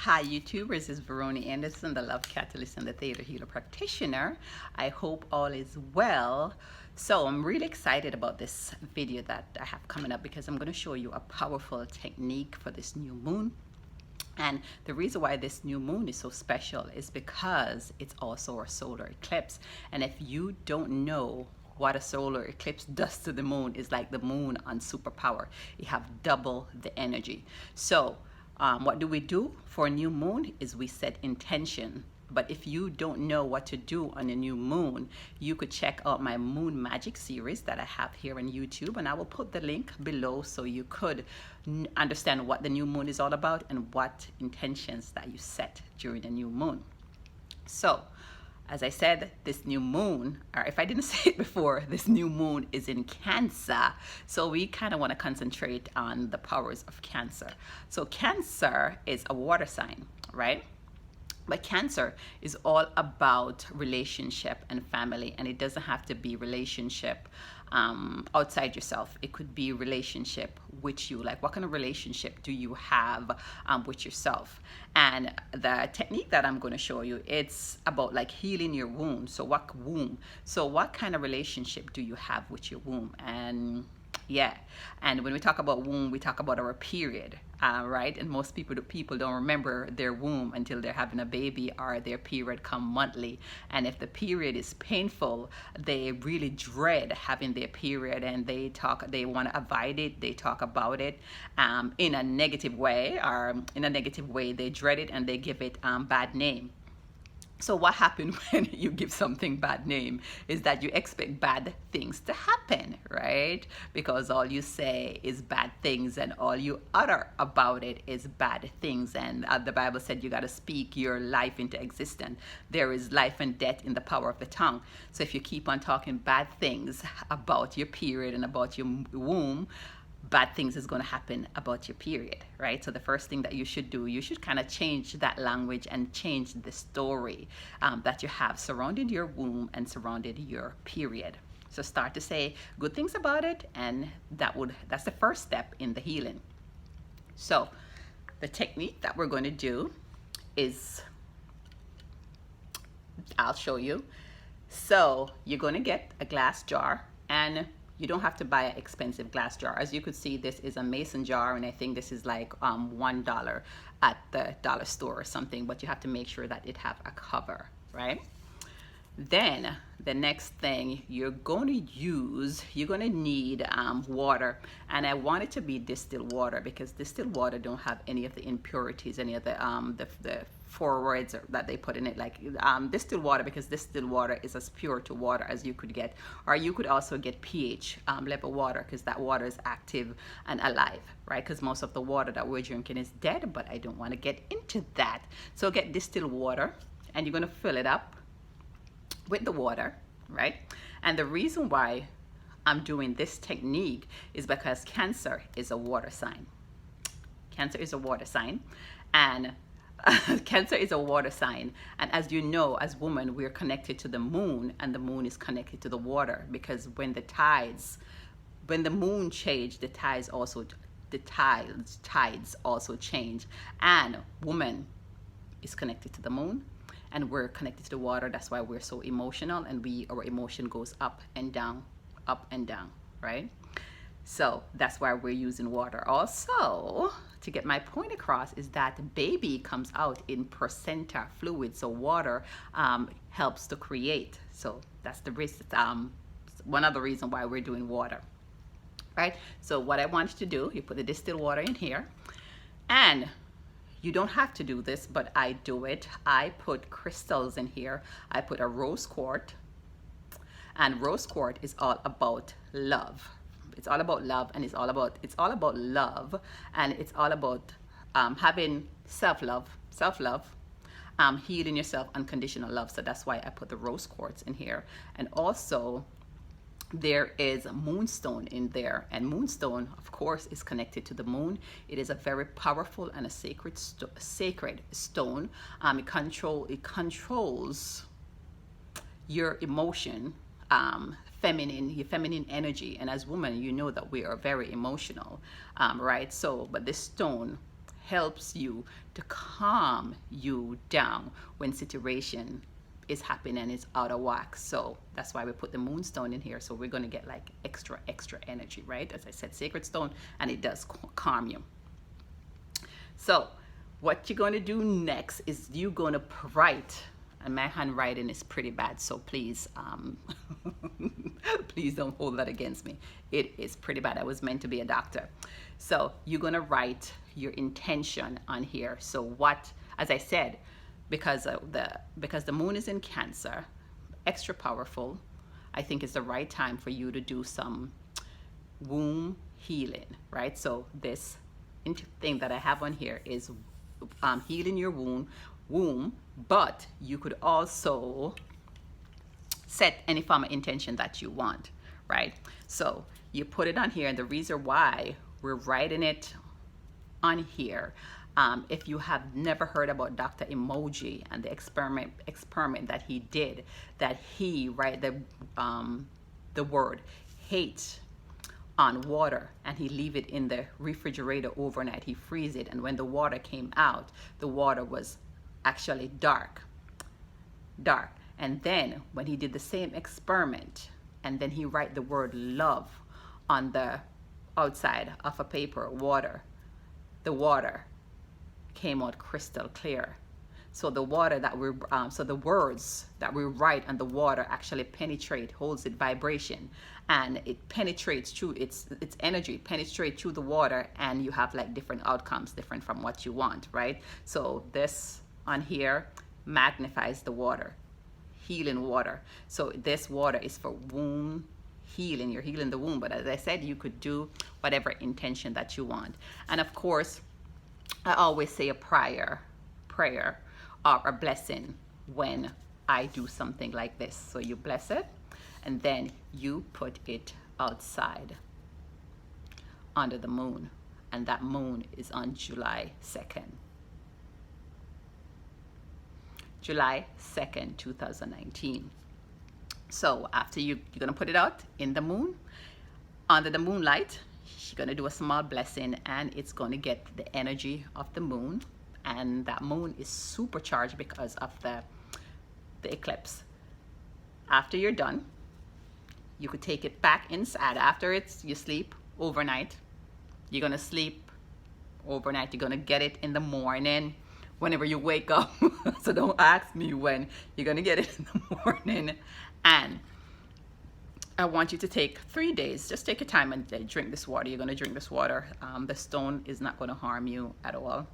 Hi YouTubers, this is Veroni Anderson, the Love Catalyst and the Theta Healer Practitioner. I hope all is well. So I'm really excited about this video that I have coming up because I'm going to show you a powerful technique for this new moon. And the reason why this new moon is so special is because it's also a solar eclipse. And if you don't know what a solar eclipse does to the moon, is like the moon on superpower. You have double the energy. So what do we do for a new moon is we set intention. But if you don't know what to do on a new moon, you could check out my Moon Magic series that I have here on YouTube, and I will put the link below so you could understand what the new moon is all about and what intentions that you set during the new moon. So as I said, this new moon, or if I didn't say it before, this new moon is in Cancer. So we kind of want to concentrate on the powers of Cancer. So Cancer is a water sign, right? But Cancer is all about relationship and family, and it doesn't have to be relationship outside yourself. It could be relationship with you. Like, what kind of relationship do you have with yourself? And the technique that I'm going to show you, it's about like healing your womb. So what kind of relationship do you have with your womb? And yeah, and when we talk about womb, we talk about our period, right? And most people don't remember their womb until they're having a baby or their period come monthly. And if the period is painful, they really dread having their period, and they want to avoid it. They talk about it in a negative way, they dread it and they give it bad name. So what happens when you give something bad name is that you expect bad things to happen, right? Because all you say is bad things and all you utter about it is bad things. And the Bible said you got to speak your life into existence. There is life and death in the power of the tongue. So if you keep on talking bad things about your period and about your womb, bad things is going to happen about your period, right? So the first thing that you should do, you should kind of change that language and change the story that you have surrounded your womb and surrounded your period. So start to say good things about it, and that's the first step in the healing. So the technique that we're going to do is, I'll show you. So you're going to get a glass jar, and you don't have to buy an expensive glass jar. As you could see, this is a mason jar, and I think this is like $1 at the dollar store or something, but you have to make sure that it have a cover, right? Then the next thing you're going to need water, and I want it to be distilled water because distilled water don't have any of the impurities, any of the forwards that they put in it, like distilled water, because distilled water is as pure to water as you could get. Or you could also get pH level water, because that water is active and alive, right? Because most of the water that we're drinking is dead, but I don't want to get into that. So get distilled water, and you're going to fill it up with the water, right? And the reason why I'm doing this technique is because Cancer is a water sign. Cancer is a water sign, and Cancer is a water sign, and as you know, as women, we're connected to the moon, and the moon is connected to the water, because when the moon change, the tides also change, and woman is connected to the moon, and we're connected to the water. That's why we're so emotional, and our emotion goes up and down, right? So that's why we're using water. Also, to get my point across, is that baby comes out in placenta fluid, so water helps to create. So that's the one other reason why we're doing water, right? So what I want you to do, you put the distilled water in here, and you don't have to do this, but I do it. I put crystals in here. I put a rose quartz, and rose quartz is all about love. It's all about love, and it's all about love, and it's all about having self-love, healing yourself, unconditional love. So that's why I put the rose quartz in here. And also there is a moonstone in there, and moonstone, of course, is connected to the moon. It is a very powerful and a sacred stone. It controls your emotion, your feminine energy, and as women, you know that we are very emotional, right? So but this stone helps you to calm you down when situation is happening and it's out of whack. So that's why we put the moonstone in here. So we're going to get like extra energy, right? As I said, sacred stone, and it does calm you. So what you're going to do next is you're going to write, and my handwriting is pretty bad, so please please don't hold that against me. It is pretty bad. I was meant to be a doctor. So you're going to write your intention on here. So what, as I said, because the moon is in Cancer, extra powerful, I think it's the right time for you to do some womb healing, right? So this thing that I have on here is healing your womb, but you could also set any form of intention that you want, right? So you put it on here, and the reason why we're writing it on here, if you have never heard about Dr. Emoji and the experiment that he did, that he write the word hate on water, and he leave it in the refrigerator overnight. He freeze it, and when the water came out, the water was actually dark. And then when he did the same experiment, and then he write the word love on the outside of a paper, the water came out crystal clear. So the water that so the words that we write on the water actually holds its vibration, and it penetrates through its energy, penetrates through the water, and you have like different outcomes, different from what you want, right? So this on here magnifies the water, healing water. So this water is for womb healing. You're healing the womb, but as I said, you could do whatever intention that you want. And of course, I always say a prayer or a blessing when I do something like this. So you bless it, and then you put it outside under the moon, and that moon is on July 2nd. July 2nd, 2019. So after you're gonna put it out in the moon, under the moonlight, you're gonna do a small blessing, and it's gonna get the energy of the moon, and that moon is supercharged because of the eclipse. After you're done, you could take it back inside. After you sleep overnight, you're gonna sleep overnight. You're gonna get it in the morning whenever you wake up. So don't ask me when. You're gonna get it in the morning, and I want you to take 3 days. Just take your time and drink this water. You're gonna drink this water. The stone is not gonna harm you at all.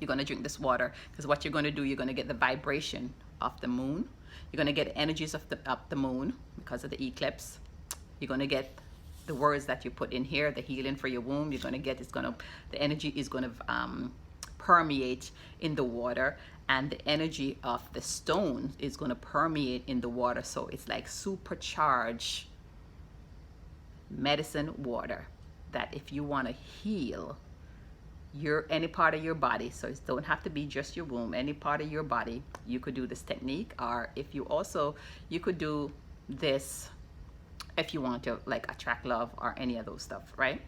You're gonna drink this water, because what you're gonna do, you're gonna get the vibration of the moon. You're gonna get energies of the moon because of the eclipse. You're gonna get the words that you put in here, the healing for your womb. You're gonna get, the energy is gonna permeate in the water, and the energy of the stone is gonna permeate in the water. So it's like supercharged medicine water, that if you wanna heal any part of your body, so it don't have to be just your womb, any part of your body, you could do this technique. Or if you could do this if you want to like attract love or any of those stuff, right?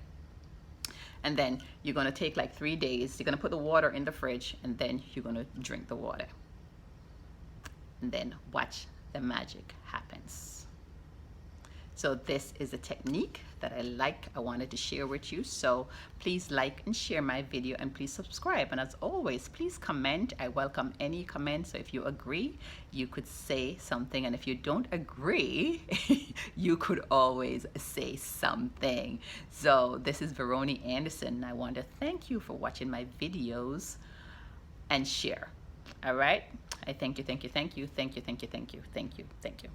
And then you're gonna take like 3 days. You're gonna put the water in the fridge, and then you're gonna drink the water, and then watch the magic happens. So this is a technique that I wanted to share with you. So please like and share my video, and please subscribe. And as always, please comment. I welcome any comments. So if you agree, you could say something. And if you don't agree, you could always say something. So this is Veroni Anderson. I want to thank you for watching my videos and share. All right. I thank you, thank you, thank you, thank you, thank you, thank you, thank you, thank you.